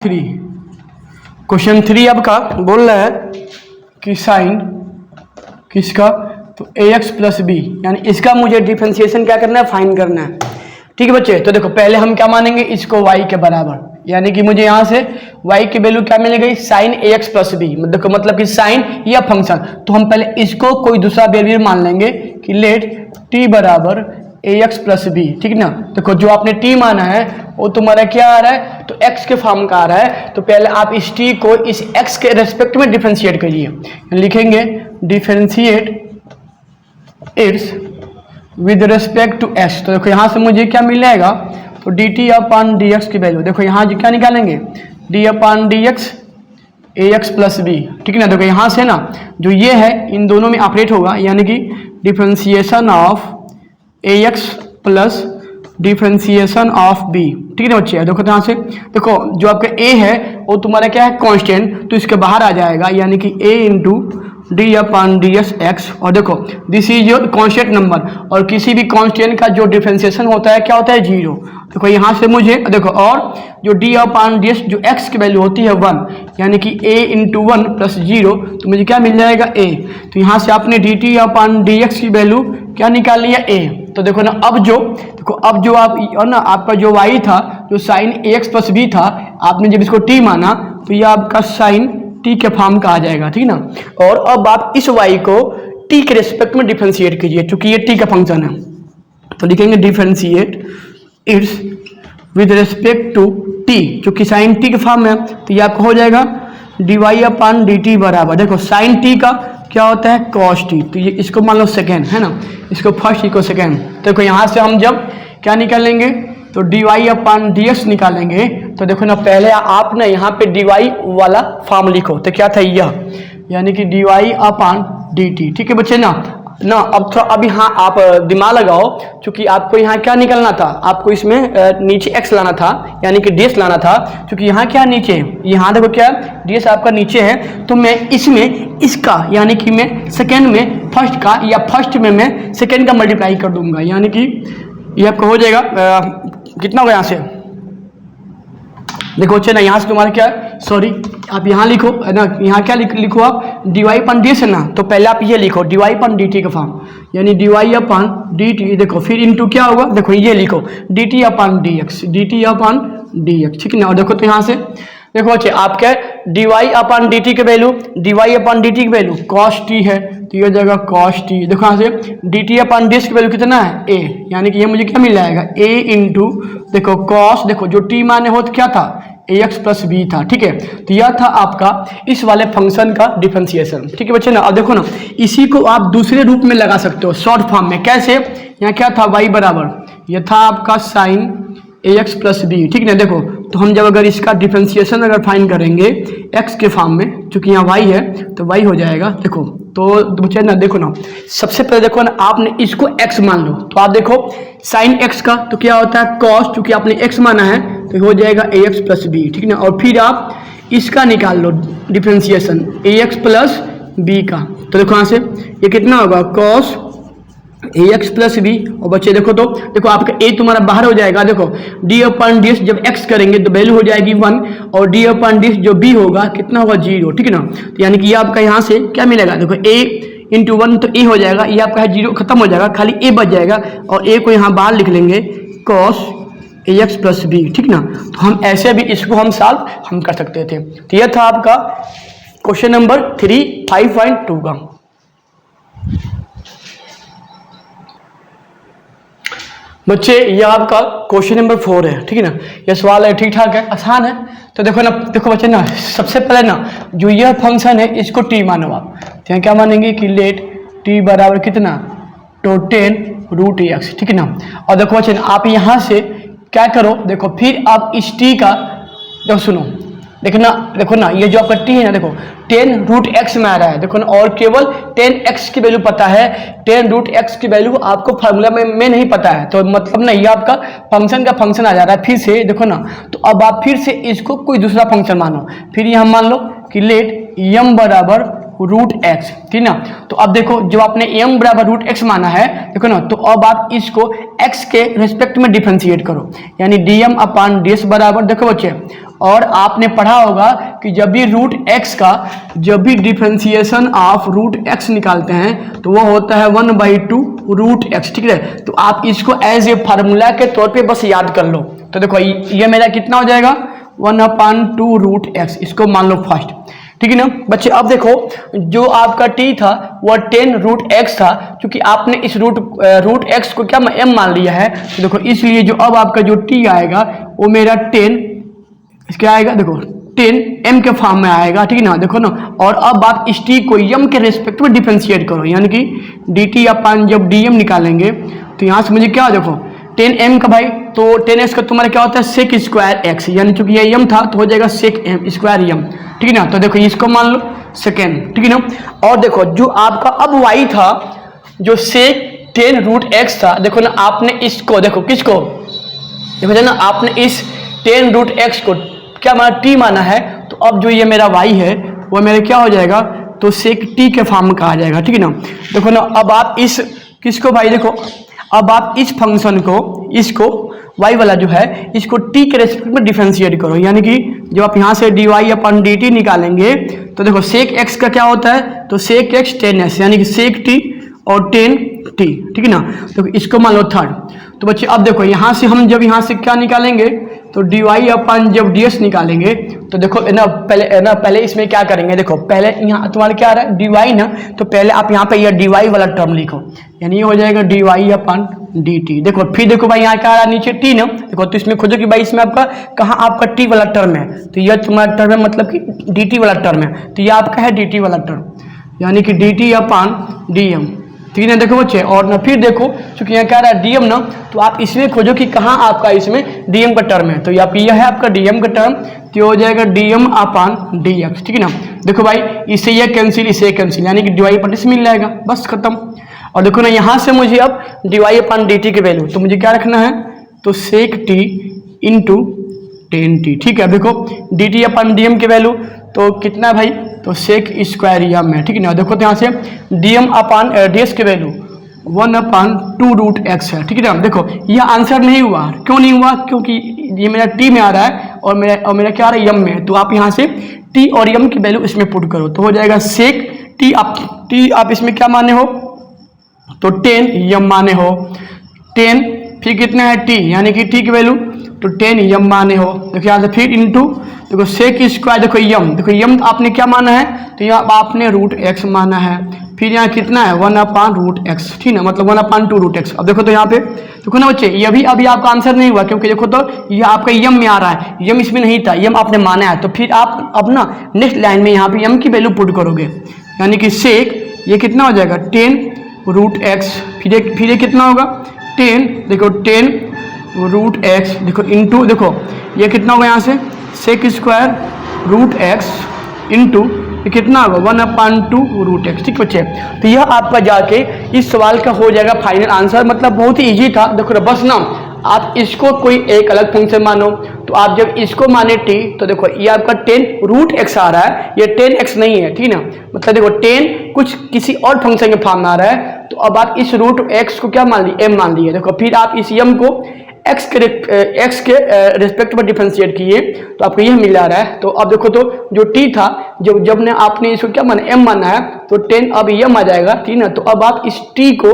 3 question 3 आपका बोल रहा है कि साइन किसका, तो ax प्लस बी, यानी इसका मुझे डिफरेंशिएशन क्या करना है, फाइंड करना है। ठीक है बच्चे, तो देखो पहले हम क्या मानेंगे, इसको y के बराबर, यानी कि मुझे यहाँ से y की वैल्यू क्या मिलेगी, साइन ax प्लस बी, मतलब कि साइन या फंक्शन। तो हम पहले इसको कोई दूसरा वेरिएबल मान लेंगे कि लेट t बराबर ax प्लस बी। ठीक ना, देखो जो आपने t माना है वो तुम्हारा क्या आ रहा है, तो x के फॉर्म का आ रहा है। तो पहले आप इस t को इस x के रेस्पेक्ट में डिफरेंशिएट करिए, लिखेंगे differentiate it's with respect to x। तो देखो यहाँ से मुझे क्या मिल जाएगा, तो dt अपॉन dx की वैल्यू, देखो यहाँ क्या निकालेंगे, d upon dx ax plus B. ठीक है ना, देखो यहाँ से ना जो ये है इन दोनों में ऑपरेट होगा, यानी कि differentiation of ax plus differentiation of b। ठीक है ना बच्चे, देखो यहाँ से देखो जो आपका a है वो तुम्हारा क्या है, कांस्टेंट, तो इसके बाहर आ जाएगा, यानी कि a into D upon D S x. और देखो this is your constant number, और किसी भी कांस्टेंट का जो डिफरेंशिएशन होता है क्या होता है, 0। देखो यहाँ से मुझे देखो, और जो डी अपॉन डी एस जो एक्स की वैल्यू होती है 1, यानी कि a इंटू 1 प्लस 0, तो मुझे क्या मिल जाएगा a। तो यहाँ से आपने D T upon D x की वैल्यू क्या निकाल लिया, a। तो देखो ना अब जो आप ना आपका जो y था, जो साइन ax प्लस b था, आपने जब इसको t माना तो ये आपका साइन t के फॉर्म का आ जाएगा। ठीक ना, और अब आप इस y को t के रेस्पेक्ट में डिफरेंशिएट कीजिए, क्योंकि ये t का फंक्शन है। तो लिखेंगे differentiate it's with respect to t, क्योंकि साइन t के फॉर्म में, तो ये आपका हो जाएगा dy अपॉन dt बराबर, देखो साइन t का क्या होता है, cos t, तो ये इसको मान लो सेकेंड है ना, इसको फर्स्ट इको सेकेंड। तो देखो यहाँ से हम जब क्या निकालेंगे, तो dy अपॉन dx निकालेंगे। तो देखो ना पहले आप ना यहाँ पे dy वाला फॉर्म लिखो, तो क्या था यह, यानी कि dy अपॉन dt। ठीक है बच्चे ना, अब थोड़ा अब यहाँ आप दिमाग लगाओ, क्योंकि आपको यहाँ क्या निकलना था, आपको इसमें नीचे x लाना था, यानी कि ds लाना था, क्योंकि यहाँ क्या नीचे, यहाँ देखो क्या ds आपका नीचे है, तो मैं इसमें इसका यानी कि मैं सेकेंड में फर्स्ट का, या फर्स्ट में मैं सेकेंड का मल्टीप्लाई कर दूंगा, यानी कि ये आपका हो जाएगा कितना होगा यहाँ से, देखो अच्छा ना यहाँ से तुम्हारा क्या है, सॉरी आप यहाँ लिखो ना, यहाँ क्या लिखो आप, dy अपन ds है ना, तो पहले आप ये लिखो dy अपन dt का फॉर्म, यानी dy अपन dt, देखो फिर इनटू क्या होगा, देखो ये लिखो dt अपन dx। ठीक है ना, और देखो तो यहाँ से देखो अच्छे आप क्या dy अपन dt की वैल्यू cos t है, तो ये जगह cos t। देखो यहाँ से dt अपन ds की वैल्यू कितना है, a, यानी कि ये मुझे क्या मिल जाएगा, a इंटू देखो cos, देखो जो t माने हो तो क्या था, ax प्लस b था। ठीक है, तो यह था आपका इस वाले फंक्शन का डिफरेंशिएशन। ठीक है बच्चे ना, अब देखो ना इसी को आप दूसरे रूप में लगा सकते हो, शॉर्ट फॉर्म में। कैसे, यहाँ क्या था, y बराबर, यह था आपका साइन ax प्लस बी। ठीक है, देखो तो हम जब अगर इसका डिफरेंशिएशन अगर फाइंड करेंगे x के फॉर्म में, क्योंकि यहाँ y है तो y हो जाएगा। देखो तो बच्चे ना देखो ना, सबसे पहले देखो ना आपने इसको x मान लो, तो आप देखो साइन x का तो क्या होता है cos, चूंकि आपने x माना है तो हो जाएगा ax प्लस बी। ठीक ना, और फिर आप इसका निकाल लो डिफरेंशिएशन ax प्लस b का, तो देखो यहाँ से ये कितना होगा, cos ax प्लस बी। और बच्चे देखो तो देखो आपका a तुम्हारा बाहर हो जाएगा, देखो d अपन ds जब x करेंगे तो वैल्यू हो जाएगी 1, और d अपन ds जो b होगा कितना होगा, 0। ठीक है ना, तो यानी कि ये आपका यहाँ से क्या मिलेगा, देखो a इंटू 1 तो a हो जाएगा, ये आपका है 0 खत्म हो जाएगा, खाली a बच जाएगा, और a को यहाँ बाहर लिख लेंगे cos ax प्लस बी। ठीक ना, तो हम ऐसे भी इसको हम सॉल्व हम कर सकते थे। तो यह था आपका क्वेश्चन नंबर 3 5.2 का। बच्चे ये आपका क्वेश्चन नंबर 4 है। ठीक है ना, ये सवाल है ठीक ठाक है, आसान है। तो देखो ना, देखो बच्चे ना सबसे पहले ना जो यह फंक्शन है इसको t मानो आप, तो यहाँ क्या मानेंगे कि लेट t बराबर कितना, तो 10 रूट x। ठीक है ना, और देखो बच्चे ना आप यहाँ से क्या करो, देखो फिर आप इस t का, देखो सुनो देखो ना ये जो आपका t है ना, देखो 10 रूट x में आ रहा है, देखो ना, और केवल 10x की वैल्यू पता है, 10 रूट x की वैल्यू आपको फार्मूला में नहीं पता है, तो मतलब ना ये आपका फंक्शन का फंक्शन आ जा रहा है। फिर से देखो ना, तो अब आप फिर से इसको कोई दूसरा फंक्शन मानो, फिर यहाँ मान लो कि लेट m बराबर रूट एक्स, ठीक ना। तो अब देखो जब आपने m बराबर रूट एक्स माना है, देखो ना, तो अब आप इसको x के रिस्पेक्ट में डिफरेंशिएट करो, यानी dm अपान ds बराबर, देखो बच्चे, और आपने पढ़ा होगा कि जब भी रूट x का जब भी डिफरेंशिएशन ऑफ रूट x निकालते हैं तो वो होता है 1/2 रूट x, ठीक है। तो आप इसको एज ए फार्मूला के तौर पे बस याद कर लो। तो देखो ये मेरा कितना हो जाएगा 1/2 रूट x, इसको मान लो फर्स्ट, ठीक है ना बच्चे। अब देखो जो आपका t था वह 10 रूट x था, क्योंकि आपने इस रूट x को क्या m मान लिया है, तो देखो इसलिए जो अब आपका जो t आएगा वो मेरा 10 क्या आएगा, देखो 10 m के फॉर्म में आएगा, ठीक है ना। देखो ना, और अब आप इस t को m के रिस्पेक्ट में डिफरेंशिएट करो, यानी कि dt अपन जब dm निकालेंगे तो यहाँ से मुझे क्या, देखो 10m का भाई, तो 10x का तुम्हारा क्या होता है सेक स्क्वायर x, यानी चूंकि ये m था तो हो जाएगा सेक m स्क्वायर m, ठीक है ना। तो देखो इसको मान लो सेकेंड, ठीक है ना। और देखो जो आपका अब y था जो सेक 10 रूट x था, देखो ना आपने इसको, देखो किसको, देखो ना आपने इस 10 रूट x को क्या माना, t माना है, तो अब जो ये मेरा y है वो मेरा क्या हो जाएगा, तो सेक t के फॉर्म में कहा जाएगा, ठीक है ना। देखो ना अब आप इस किसको भाई, देखो अब आप इस फंक्शन को, इसको y वाला जो है इसको t के रेस्पेक्ट में डिफरेंशिएट करो, यानी कि जब आप यहाँ से dy अपन dt निकालेंगे तो देखो सेक x का क्या होता है, तो सेक x 10s, यानी कि सेक t और 10t, ठीक है ना। तो इसको मान लो थर्ड। तो बच्चे अब देखो यहाँ से हम जब यहाँ से क्या निकालेंगे, तो dy अपन जब ds निकालेंगे तो देखो पहले इसमें क्या करेंगे, देखो पहले यहाँ तुम्हारा क्या आ रहा है dy ना, तो पहले आप यहाँ पे ये dy वाला टर्म लिखो, यानी ये हो जाएगा dy अपन dt। देखो फिर देखो भाई यहाँ क्या आ रहा है नीचे t ना, देखो तो इसमें खोजो कि भाई इसमें आपका कहाँ आपका t वाला टर्म है, तो यह तुम्हारा टर्म है मतलब कि dt वाला टर्म है, तो ये आपका है dt वाला टर्म, यानी कि dt अपन dm, ठीक है ना। देखो बच्चे, और ना फिर देखो चूंकि यहाँ क्या रहा है dm ना, तो आप इसमें खोजो कि कहाँ आपका इसमें dm का टर्म है, तो यह है आपका dm का टर्म, तो हो जाएगा dm अपान dx, ठीक है ना। देखो भाई इससे ये कैंसिल, इससे कैंसिल, यानी कि dy अपन मिल जाएगा, बस खत्म। और देखो ना यहाँ से मुझे अब dy अपान dt की वैल्यू, तो मुझे क्या रखना है, तो सेक t इंटू 10t, ठीक है। देखो dt अपन dm की वैल्यू तो कितना है भाई, तो सेक स्क्वायर m है, ठीक है ना। देखो तो यहाँ से dm अपान ds की वैल्यू 1/2 रूट x है, ठीक है ना। देखो यह आंसर नहीं हुआ, क्यों नहीं हुआ, क्योंकि ये मेरा t में आ रहा है और मेरा क्या आ रहा है m में, तो आप यहाँ से t और m की वैल्यू इसमें पुट करो, तो हो जाएगा सेक t आप इसमें क्या माने हो, तो 10 m माने हो, 10 फिर कितना है t, यानी कि t की वैल्यू तो 10 m माने हो, देखो यहाँ से फिर इंटू, देखो सेक स्क्वायर, देखो m, देखो m आपने क्या माना है, तो यहाँ आपने रूट x माना है, फिर यहाँ कितना है 1/√x, ठीक है, मतलब 1/2 रूट x। अब देखो तो यहाँ पे देखो ना बच्चे, ये भी अभी आपका आंसर नहीं हुआ, क्योंकि देखो तो ये आपका m में आ रहा है, m इसमें नहीं था, m आपने माना है, तो फिर आप अब ना नेक्स्ट लाइन में यहाँ पे m की वैल्यू पुट करोगे, यानी कि सेक ये कितना हो जाएगा 10 रूट x, फिर ये कितना होगा 10, देखो 10 रूट x, देखो इंटू, देखो ये कितना होगा यहाँ से sec square root x into ये कितना होगा 1/2 रूट x, ठीक बच्चे। तो यह आपका जाके इस सवाल का हो जाएगा फाइनल आंसर, मतलब बहुत ही इजी था। देखो ना बस ना आप इसको कोई एक अलग फंक्शन मानो, तो आप जब इसको माने t, तो देखो ये आपका 10 रूट x आ रहा है, ये 10x नहीं है, ठीक ना, मतलब देखो 10 कुछ किसी और फंक्शन के फॉर्म में आ रहा है, तो अब आप इस रूट x को क्या मान लिए m मान लिए, देखो फिर आप इस m को x के रिस्पेक्ट में डिफरेंशिएट किए तो आपको यह मिल जा रहा है। तो अब देखो तो जो t था जब ने आपने इसको क्या माना m माना है, तो 10 अब m आ जाएगा, ठीक ना। तो अब आप इस t को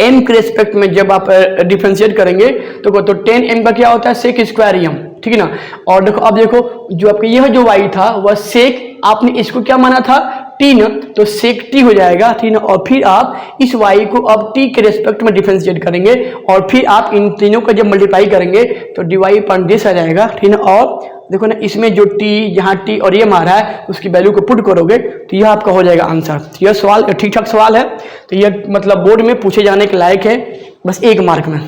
m के रिस्पेक्ट में जब आप डिफरेंशिएट करेंगे तो 10 m का क्या होता है सेक स्क्वायर m, ठीक है ना। और देखो अब देखो जो आपका यह जो y था वह सेक, आपने इसको क्या माना था t ना, तो सेक t हो जाएगा, ठीक ना। और फिर आप इस y को अब t के रेस्पेक्ट में डिफरेंशिएट करेंगे और फिर आप इन तीनों का जब मल्टीप्लाई करेंगे तो dy अपन दिस आ जाएगा, ठीक ना। और देखो ना इसमें जो t, यहाँ t और ये मारा है उसकी वैल्यू को पुट करोगे तो यह आपका हो जाएगा आंसर। तो यह सवाल ठीक ठाक सवाल है, तो यह मतलब बोर्ड में पूछे जाने के लायक है, बस 1 मार्क में।